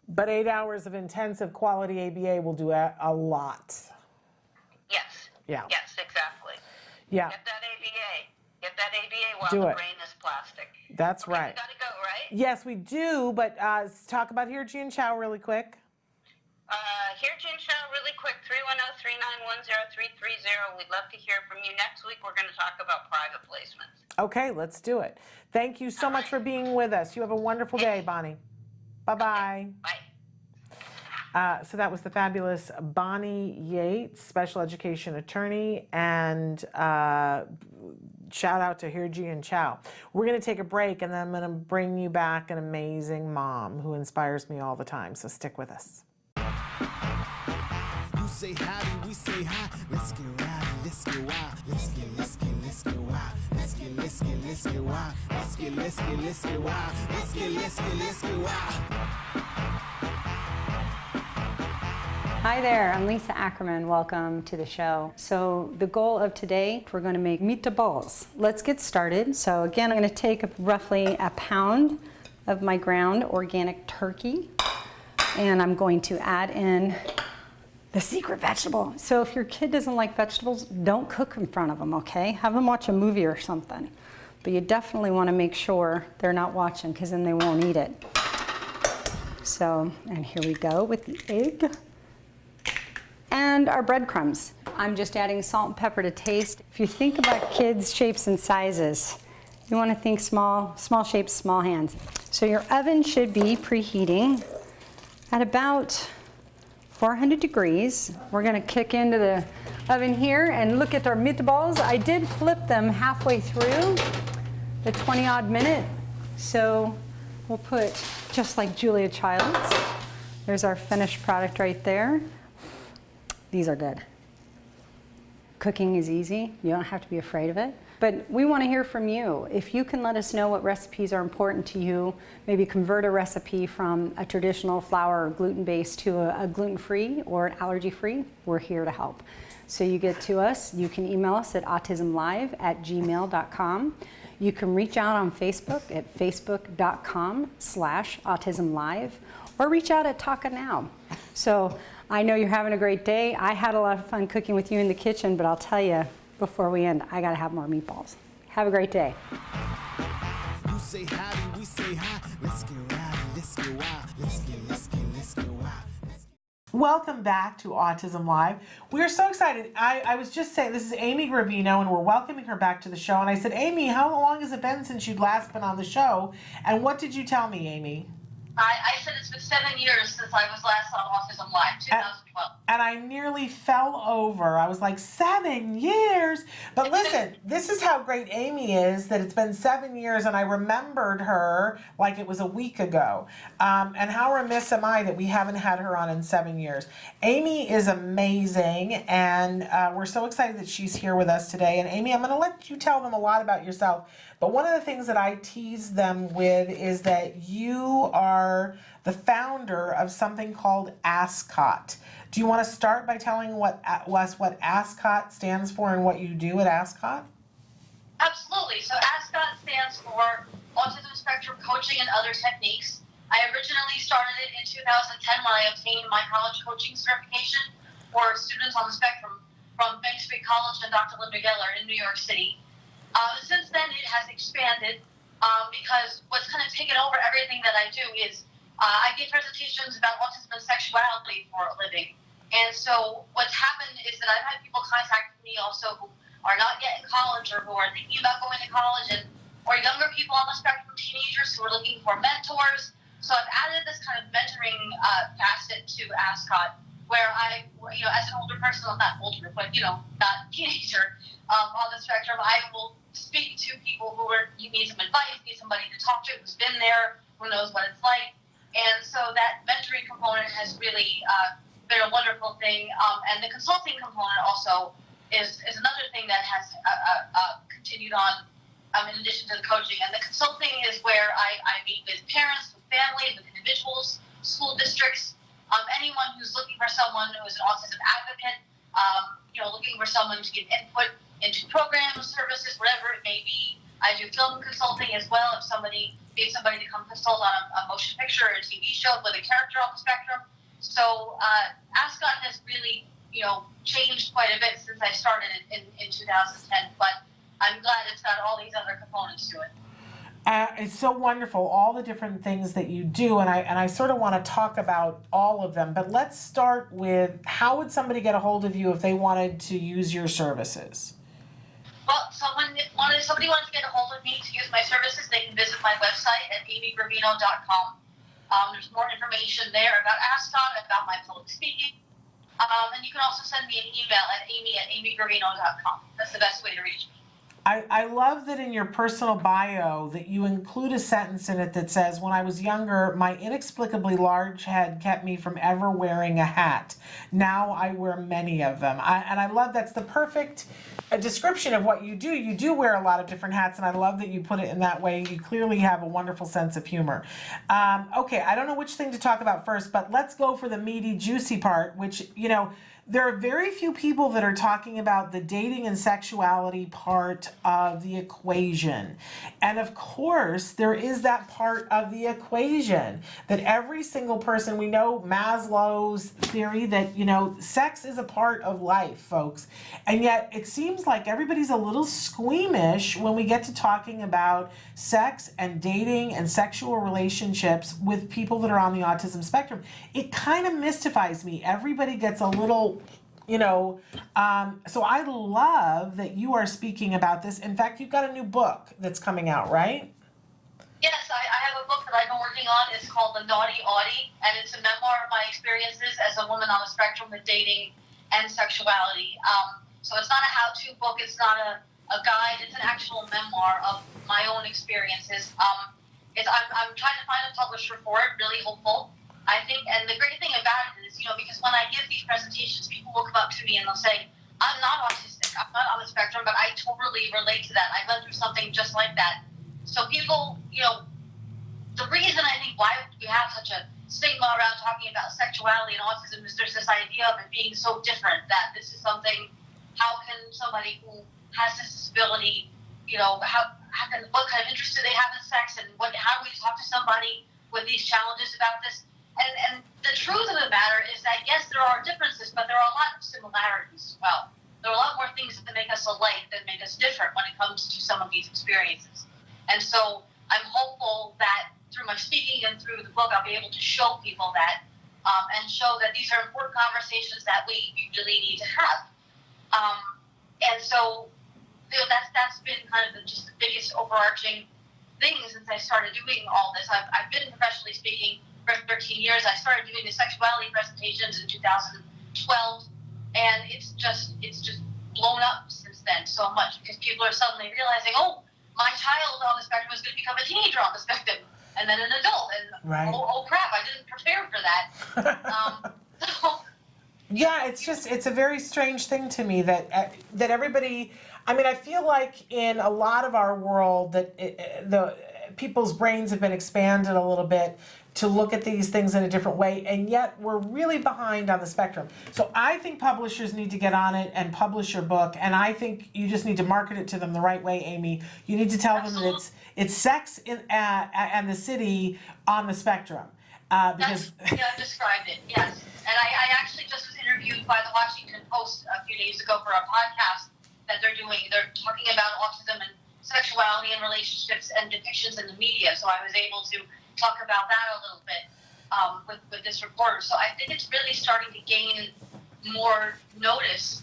But 8 hours of intensive quality ABA will do a lot. Yes. Yeah. Yes, exactly. Yeah. Get that ABA. Get that ABA while Do the it. brain is plastic. That's Okay, right. We got to go, right? Yes, we do, but let's talk about Hirji and Chow really quick. Hirji and Chow, really quick, 310-391-0330. We'd love to hear from you. Next week, we're going to talk about private placements. Okay, let's do it. Thank you so much for being with us. You have a wonderful day, Bonnie. Bye-bye. Bye. So that was the fabulous Bonnie Yates, special education attorney, and shout out to Hirji and Chow. We're going to take a break, and then I'm going to bring you back an amazing mom who inspires me all the time, so stick with us. You say howdy, we say hi. Let's get rowdy, let's get wild. Let's get wild. Let's get wild. Let's get wild. Let's get wild. Hi there, I'm Lisa Ackerman. Welcome to the show. So the goal of today, we're going to make meatballs. Let's get started. So again, I'm going to take roughly a pound of my ground organic turkey, and I'm going to add in the secret vegetable. So if your kid doesn't like vegetables, don't cook in front of them, okay? Have them watch a movie or something. But you definitely want to make sure they're not watching, because then they won't eat it. So, and here we go with the egg. And our breadcrumbs. I'm just adding salt and pepper to taste. If you think about kids' shapes and sizes, you want to think small shapes, small hands. So your oven should be preheating at about 400 degrees. We're going to kick into the oven here and look at our meatballs. I did flip them halfway through the 20-odd minute. So we'll put, just like Julia Child's, there's our finished product right there. These are good. Cooking is easy. You don't have to be afraid of it. But we want to hear from you. If you can let us know what recipes are important to you, maybe convert a recipe from a traditional flour or gluten-based to a gluten-free or an allergy-free, we're here to help. So you get to us. You can email us at autismlive@gmail.com. You can reach out on Facebook at facebook.com/autismlive, or reach out at Taka Now. So I know you're having a great day. I had a lot of fun cooking with you in the kitchen, but I'll tell you before we end, I gotta have more meatballs. Have a great day. You say howdy, we say hi. Let's get rowdy, let's get wild. Let's get wild. Welcome back to Autism Live. We are so excited. I was just saying, this is Amy Gravino, and we're welcoming her back to the show. And I said, Amy, how long has it been since you'd last been on the show? And what did you tell me, Amy? I said it's been 7 years since I was last on Autism Live, 2012. And I nearly fell over. I was like, 7 years? But listen, this is how great Amy is, that it's been 7 years and I remembered her like it was a week ago. And how remiss am I that we haven't had her on in 7 years. Amy is amazing, and we're so excited that she's here with us today. And Amy, I'm going to let you tell them a lot about yourself. But one of the things that I tease them with is that you are the founder of something called ASCOT. Do you want to start by telling us what ASCOT stands for and what you do at ASCOT? Absolutely. So ASCOT stands for Autism Spectrum Coaching and Other Techniques. I originally started it in 2010 when I obtained my college coaching certification for students on the spectrum from Bank Street College and Dr. Linda Geller in New York City. Since then, it has expanded. because what's kind of taken over everything that I do is I give presentations about autism and sexuality for a living. And so what's happened is that I've had people contact me also who are not yet in college or who are thinking about going to college, or younger people on the spectrum, teenagers who are looking for mentors. So I've added this kind of mentoring facet to ASCOT, where I, as an older person, well, not older, but, not teenager on the spectrum, I will speak to people who need some advice, need somebody to talk to who's been there, who knows what it's like. And so that mentoring component has really been a wonderful thing. And the consulting component also is another thing that has continued on in addition to the coaching. And the consulting is where I meet with parents, with families, with individuals, school districts, anyone who's looking for someone who is an autism advocate, looking for someone to give input into programs, services, whatever it may be. I do film consulting as well. If somebody needs somebody to come consult on a motion picture or a TV show with a character on the spectrum. So ASCOT has really, changed quite a bit since I started in 2010. But I'm glad it's got all these other components to it. It's so wonderful, all the different things that you do, and I sort of want to talk about all of them. But let's start with, how would somebody get a hold of you if they wanted to use your services? Well, if somebody wants to get a hold of me to use my services, they can visit my website at amygravino.com. There's more information there about ASCOT, about my public speaking. And you can also send me an email at amy@amygravino.com. That's the best way to reach me. I love that in your personal bio that you include a sentence in it that says, when I was younger, my inexplicably large head kept me from ever wearing a hat. Now I wear many of them. And I love that's the perfect description of what you do. You do wear a lot of different hats, and I love that you put it in that way. You clearly have a wonderful sense of humor. Okay, I don't know which thing to talk about first, but let's go for the meaty, juicy part, which, there are very few people that are talking about the dating and sexuality part of the equation. And of course, there is that part of the equation that every single person, we know Maslow's theory that, sex is a part of life, folks. And yet it seems like everybody's a little squeamish when we get to talking about sex and dating and sexual relationships with people that are on the autism spectrum. It kind of mystifies me. Everybody gets a little, so I love that you are speaking about this. In fact, you've got a new book that's coming out, right? Yes, I have a book that I've been working on. It's called The Naughty Audie, and it's a memoir of my experiences as a woman on the spectrum with dating and sexuality. So it's not a how-to book. It's not a guide. It's an actual memoir of my own experiences. I'm trying to find a publisher for it, really hopeful. I think, and the great thing about it is, because when I give these presentations, people will come up to me and they'll say, I'm not autistic, I'm not on the spectrum, but I totally relate to that. I've gone through something just like that. So people, the reason I think why we have such a stigma around talking about sexuality and autism is there's this idea of it being so different, that this is something, how can somebody who has this disability, what kind of interest do they have in sex, and how do we talk to somebody with these challenges about this? And the truth of the matter is that, yes, there are differences, but there are a lot of similarities as well. There are a lot more things that make us alike than make us different when it comes to some of these experiences. And so I'm hopeful that through my speaking and through the book, I'll be able to show people that and show that these are important conversations that we really need to have. And so that's been kind of just the biggest overarching thing since I started doing all this. I've been professionally speaking for 13 years. I started doing the sexuality presentations in 2012, and it's just blown up since then so much because people are suddenly realizing, oh, my child on the spectrum is going to become a teenager on the spectrum, and then an adult, and right. oh crap, I didn't prepare for that. Yeah, it's a very strange thing to me that everybody. I mean, I feel like in a lot of our world that the people's brains have been expanded a little bit to look at these things in a different way, and yet we're really behind on the spectrum. So I think publishers need to get on it and publish your book, and I think you just need to market it to them the right way, Amy. You need to tell them that it's sex and the city on the spectrum. Because I described it, yes. And I actually just was interviewed by the Washington Post a few days ago for a podcast that they're doing. They're talking about autism and sexuality and relationships, and depictions in the media. So I was able to talk about that a little bit with this reporter. So I think it's really starting to gain more notice.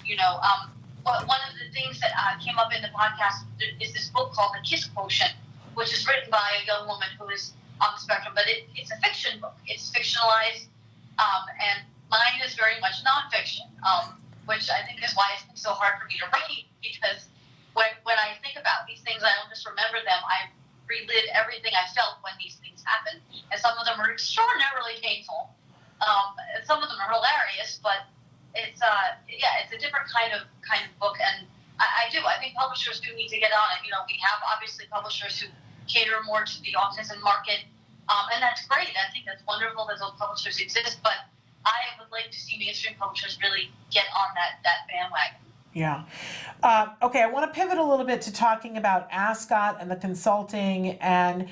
But one of the things that came up in the podcast is this book called The Kiss Quotient, which is written by a young woman who is on the spectrum, but it's a fiction book. It's fictionalized, and mine is very much nonfiction, which I think is why it's been so hard for me to write, because when I think about these things, I don't just remember them. I relive everything I felt when these things happened, and some of them are extraordinarily painful, and some of them are hilarious, but it's a different kind of book, and I think publishers do need to get on it. We have obviously publishers who cater more to the autism market, and that's great. I think that's wonderful that those publishers exist, but I would like to see mainstream publishers really get on that bandwagon. Yeah. Okay, I want to pivot a little bit to talking about Ascot and the consulting, and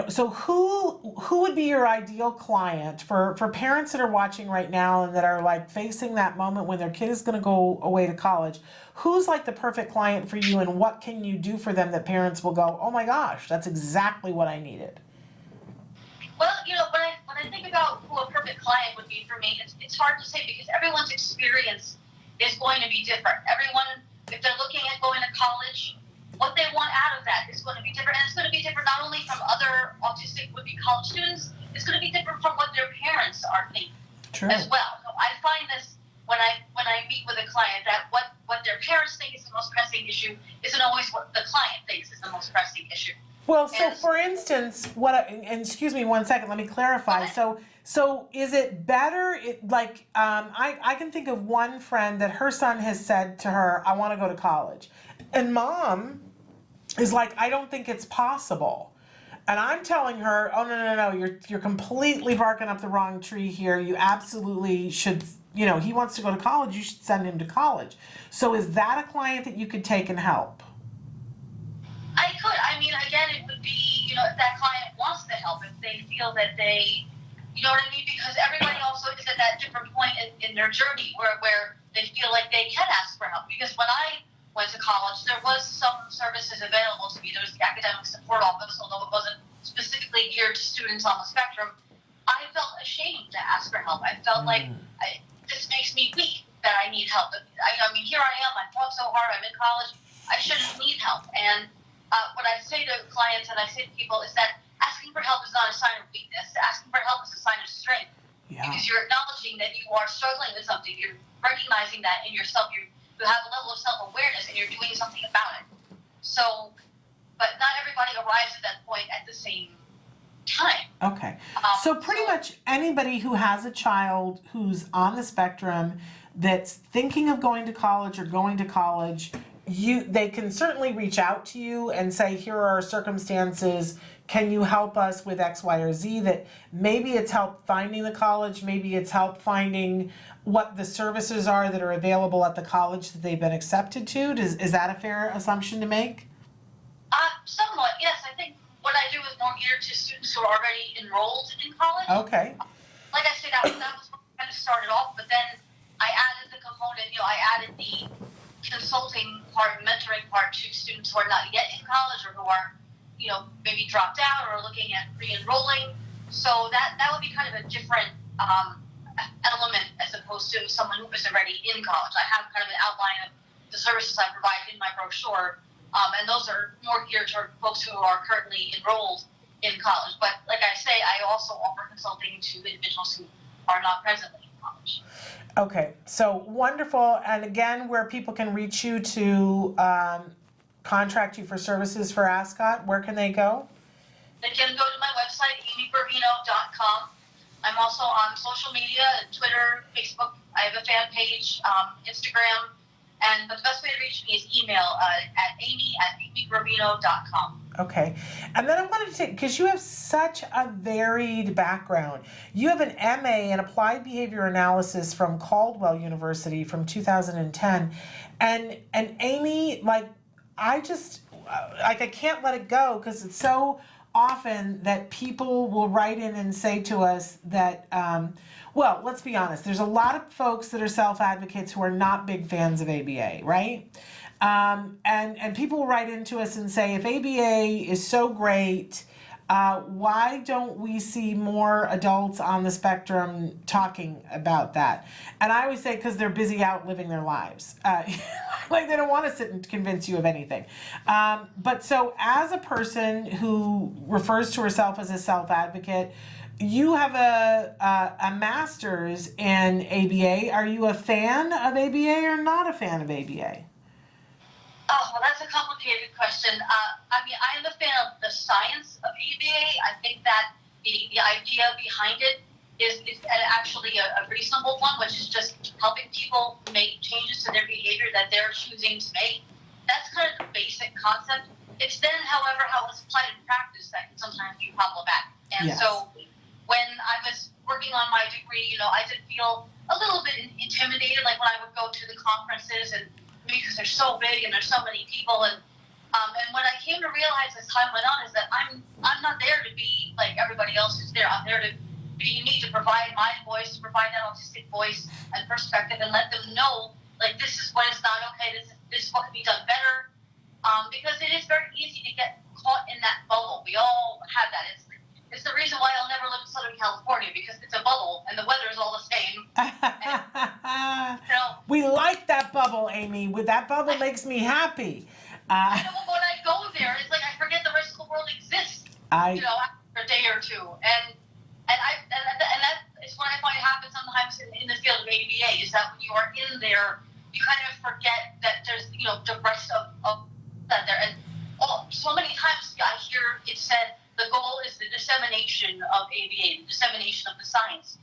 so who would be your ideal client for parents that are watching right now and that are like facing that moment when their kid is going to go away to college? Who's like the perfect client for you, and what can you do for them that parents will go, oh my gosh, that's exactly what I needed? Well, when I think about who a perfect client would be for me, it's hard to say, because everyone's experience is going to be different. Everyone, if they're looking at going to college, what they want out of that is going to be different. And it's going to be different not only from other autistic would-be college students, it's going to be different from what their parents are thinking as well. So I find this when I meet with a client, that what their parents think is the most pressing issue isn't always what the client thinks is the most pressing issue. Well, so for instance, and excuse me 1 second, let me clarify. So is it better, I can think of one friend that her son has said to her, I want to go to college. And mom is like, I don't think it's possible. And I'm telling her, oh, no, you're completely barking up the wrong tree here. You absolutely should, he wants to go to college, you should send him to college. So is that a client that you could take and help? I could. Again, it would be, if that client wants the help, if they feel that they, you know what I mean? Because everybody also is at that different point in their journey where they feel like they can ask for help. Because when I went to college, there was some services available to me. There was the academic support office, although it wasn't specifically geared to students on the spectrum. I felt ashamed to ask for help. I felt like this makes me weak that I need help. Here I am. I fought so hard. I'm in college. I shouldn't need help. And what I say to clients and I say to people is that asking for help is not a sign of weakness. Asking for help is a sign of strength. Yeah. Because you're acknowledging that you are struggling with something. You're recognizing that in yourself. You have a level of self-awareness and you're doing something about it. So, but not everybody arrives at that point at the same time. Okay. So pretty much anybody who has a child who's on the spectrum that's thinking of going to college or going to college, they can certainly reach out to you and say, here are our circumstances. Can you help us with X, Y, or Z? That maybe it's help finding the college, maybe it's help finding what the services are that are available at the college that they've been accepted to. Is that a fair assumption to make? Somewhat, yes. I think what I do is more geared to students who are already enrolled in college. Okay. Like I said, that was what kind of started off, but then I added the component, I added the consulting part, mentoring part to students who are not yet in college or who are, maybe dropped out or looking at re-enrolling. So that would be kind of a different element as opposed to someone who is already in college. I have kind of an outline of the services I provide in my brochure, and those are more geared toward folks who are currently enrolled in college. But like I say, I also offer consulting to individuals who are not presently in college. Okay, so wonderful. And again, where people can reach you to contract you for services for Ascot, where can they go? They can go to my website, amygravino.com. I'm also on social media, Twitter, Facebook. I have a fan page, Instagram. But the best way to reach me is email at amy@amygravino.com. Okay. And then I wanted to say, because you have such a varied background. You have an MA in Applied Behavior Analysis from Caldwell University from 2010. And Amy, I can't let it go because it's so often that people will write in and say to us that, well, let's be honest, there's a lot of folks that are self-advocates who are not big fans of ABA, right? And people write into us and say, if ABA is so great, why don't we see more adults on the spectrum talking about that? And I always say, because they're busy out living their lives. Like they don't want to sit and convince you of anything. But so as a person who refers to herself as a self-advocate, you have a master's in ABA. Are you a fan of ABA or not a fan of ABA? Oh, well, that's a complicated question. I mean, I am a fan of the science of ABA. I think that the idea behind it is actually a reasonable one, which is just helping people make changes to their behavior that they're choosing to make. That's kind of the basic concept. It's then, however, how it's applied in practice that can sometimes be problematic. And so when I was working on my degree, I did feel a little bit intimidated, like when I would go to the conferences and because they're so big and there's so many people, and what I came to realize as time went on is that I'm not there to be like everybody else who's there. I'm there to be unique, to provide my voice, to provide that autistic voice and perspective, and let them know like this is what is not okay. This is what can be done better. Because it is very easy to get caught in that bubble. We all have that. It's the reason why I'll never live in Southern California, because it's a bubble and the weather is all the same. And, we like that bubble, Amy. That bubble makes me happy. I know, when I go there, it's like I forget the rest of the world exists. After a day or two, and that is what I find happens sometimes in the field of ABA, is that when you are in there, you kind of forget that there's the rest of that there, and so many times I hear it said the goal is the dissemination of ABA, the dissemination of the science.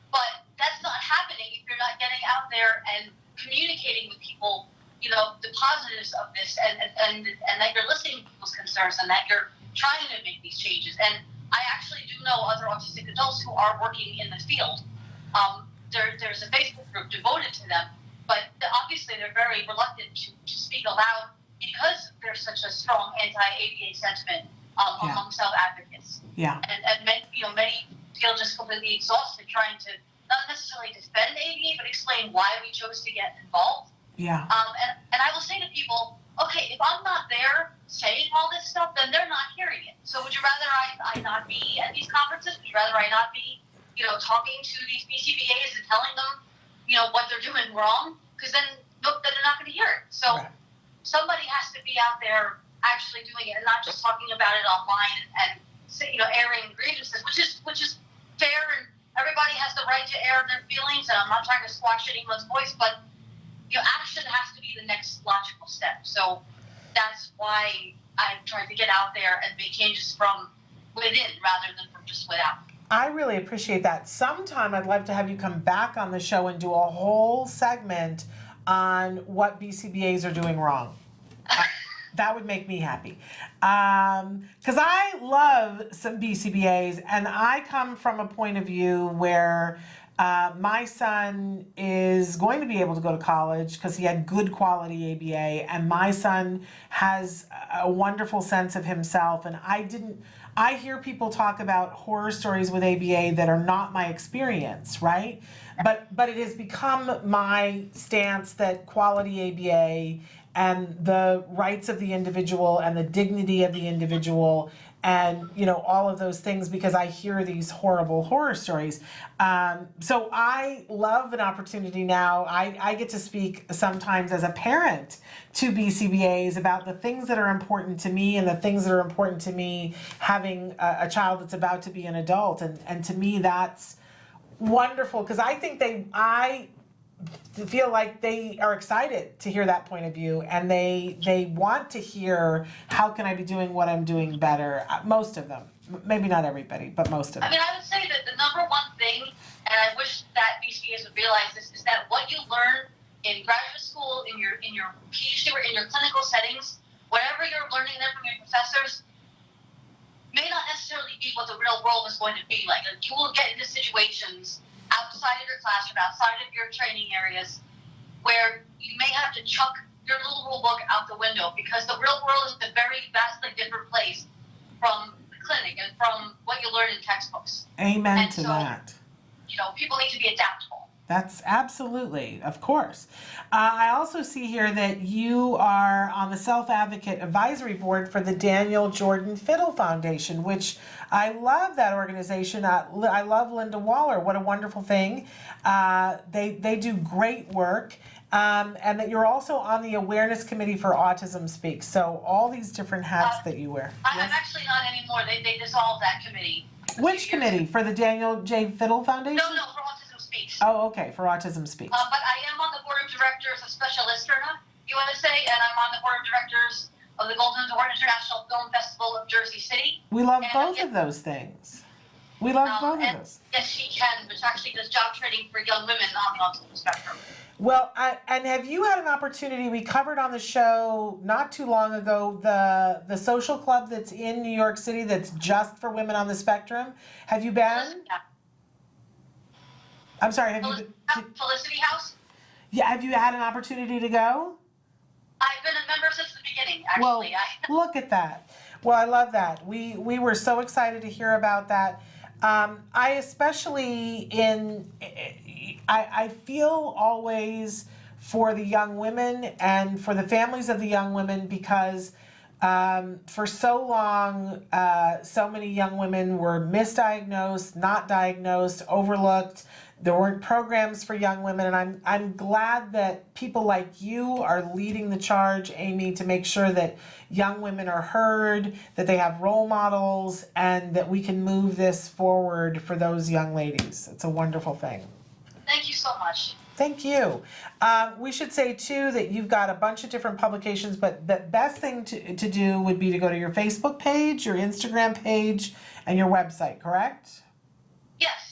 But that's not happening if you're not getting out there and communicating with people, the positives of this, and that you're listening to people's concerns, and that you're trying to make these changes. And I actually do know other autistic adults who are working in the field. There's a Facebook group devoted to them, but obviously they're very reluctant to speak aloud because there's such a strong anti-ABA sentiment among self-advocates. Yeah. And many feel just completely exhausted trying to not necessarily defend ABA, but explain why we chose to get involved. Yeah. And I will say to people, okay, if I'm not there saying all this stuff, then they're not hearing it. So would you rather I not be at these conferences? Would you rather I not be, talking to these BCBAs and telling them, what they're doing wrong? Because then they're not going to hear it. So somebody has to be out there actually doing it and not just talking about it online and airing grievances, which is fair, and everybody has the right to air their feelings, and I'm not trying to squash anyone's voice, but action has to be the next logical step. So that's why I'm trying to get out there and make changes from within rather than from just without. I really appreciate that. Sometime I'd love to have you come back on the show and do a whole segment on what BCBAs are doing wrong. That would make me happy. Because I love some BCBAs, and I come from a point of view where my son is going to be able to go to college because he had good quality ABA, and my son has a wonderful sense of himself, and I hear people talk about horror stories with ABA that are not my experience, right? But it has become my stance that quality ABA and the rights of the individual and the dignity of the individual and all of those things, because I hear these horrible horror stories. So I love an opportunity now. I get to speak sometimes as a parent to BCBAs about the things that are important to me and the things that are important to me having a child that's about to be an adult. And to me, that's wonderful, because I think I feel like they are excited to hear that point of view, and they want to hear, how can I be doing what I'm doing better? Most of them, maybe not everybody, but most of them. I mean, I would say that the number one thing, and I wish that BCBAs would realize this, is that what you learn in graduate school, in your PhD, or in your clinical settings, whatever you're learning there from your professors, may not necessarily be what the real world is going to be like. And you will get into situations outside of your classroom, outside of your training areas, where you may have to chuck your little rule book out the window, because the real world is a very vastly different place from the clinic and from what you learn in textbooks. Amen and to so, that. People need to be adaptable. That's absolutely, of course. I also see here that you are on the Self-Advocate Advisory Board for the Daniel Jordan Fiddle Foundation, which I love that organization. I love Linda Waller. What a wonderful thing. They do great work. And that you're also on the Awareness Committee for Autism Speaks. So all these different hats that you wear. I'm actually not anymore. They dissolved that committee. Which committee? For the Daniel J. Fiddle Foundation? No, for Autism Speaks. Oh, okay, for Autism Speaks. But I am on the board of directors of Special Listerna USA, and I'm on the board of directors of the Golden Door International Film Festival of Jersey City. We love both of those things. We love both of those. Yes, she can, which actually does job training for young women on the autism spectrum. Well, and have you had an opportunity, we covered on the show not too long ago, the social club that's in New York City that's just for women on the spectrum. Have you been? I'm sorry, have you been? Felicity House? Yeah, have you had an opportunity to go? I've been a member since the beginning, actually. Well, look at that. Well, I love that. We were so excited to hear about that. I especially I feel always for the young women and for the families of the young women because for so long, so many young women were misdiagnosed, not diagnosed, overlooked. There weren't programs for young women, and I'm glad that people like you are leading the charge, Amy, to make sure that young women are heard, that they have role models, and that we can move this forward for those young ladies. It's a wonderful thing. Thank you so much. Thank you. We should say, too, that you've got a bunch of different publications, but the best thing to do would be to go to your Facebook page, your Instagram page, and your website, correct? Yes.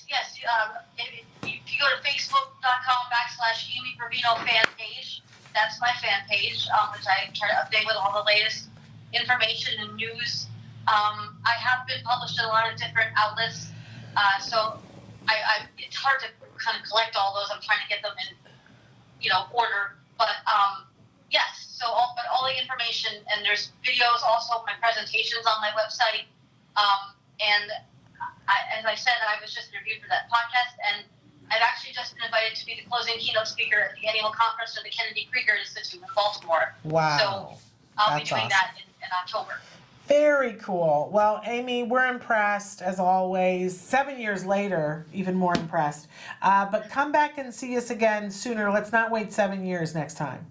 If you go to facebook.com/Amy Gravino fan page, that's my fan page, which I try to update with all the latest information and news. I have been published in a lot of different outlets, so it's hard to kind of collect all those. I'm trying to get them in, order. But yes, so all the information, and there's videos also of my presentations on my website. And as I said, I was just interviewed for that podcast, and I've actually just been invited to be the closing keynote speaker at the annual conference of the Kennedy Krieger Institute in Baltimore. Wow. So I'll be doing awesome. that in October. Very cool. Well, Amy, we're impressed as always. 7 years later, even more impressed. But come back and see us again sooner. Let's not wait 7 years next time.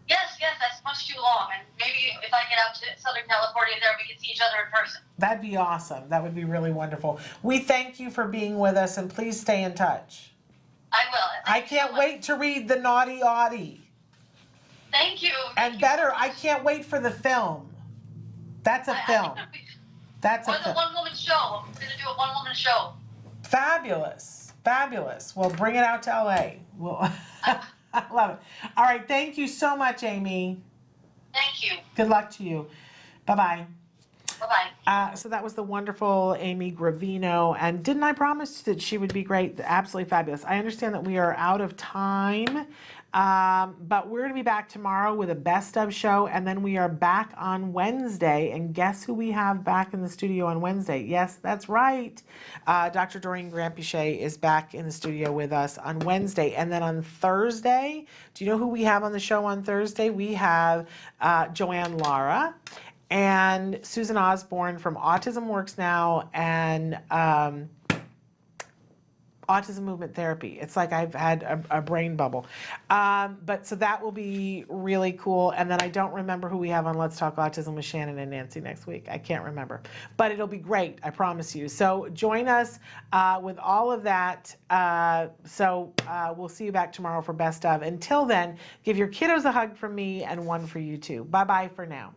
Yes, that's much too long. And maybe if I get out to Southern California there, we can see each other in person. That'd be awesome. That would be really wonderful. We thank you for being with us, and please stay in touch. I will. I can't wait to read The Naughty Audie. Thank you. And better, I can't wait for the film. That's a film. That's a film. Or the one-woman show. I'm going to do a one-woman show. Fabulous. Well, bring it out to LA. I love it. All right. Thank you so much, Amy. Thank you. Good luck to you. Bye-bye. Bye-bye. So that was the wonderful Amy Gravino. And didn't I promise that she would be great? Absolutely fabulous. I understand that we are out of time, but we're going to be back tomorrow with a best of show. And then we are back on Wednesday. And guess who we have back in the studio on Wednesday? Yes, that's right. Dr. Doreen Grampiche is back in the studio with us on Wednesday. And then on Thursday, do you know who we have on the show on Thursday? We have Joanne Lara and Susan Osborne from Autism Works Now and Autism Movement Therapy. It's like I've had a brain bubble. But so that will be really cool. And then I don't remember who we have on Let's Talk Autism with Shannon and Nancy next week. I can't remember. But it'll be great, I promise you. So join us with all of that. We'll see you back tomorrow for Best Of. Until then, give your kiddos a hug from me and one for you too. Bye-bye for now.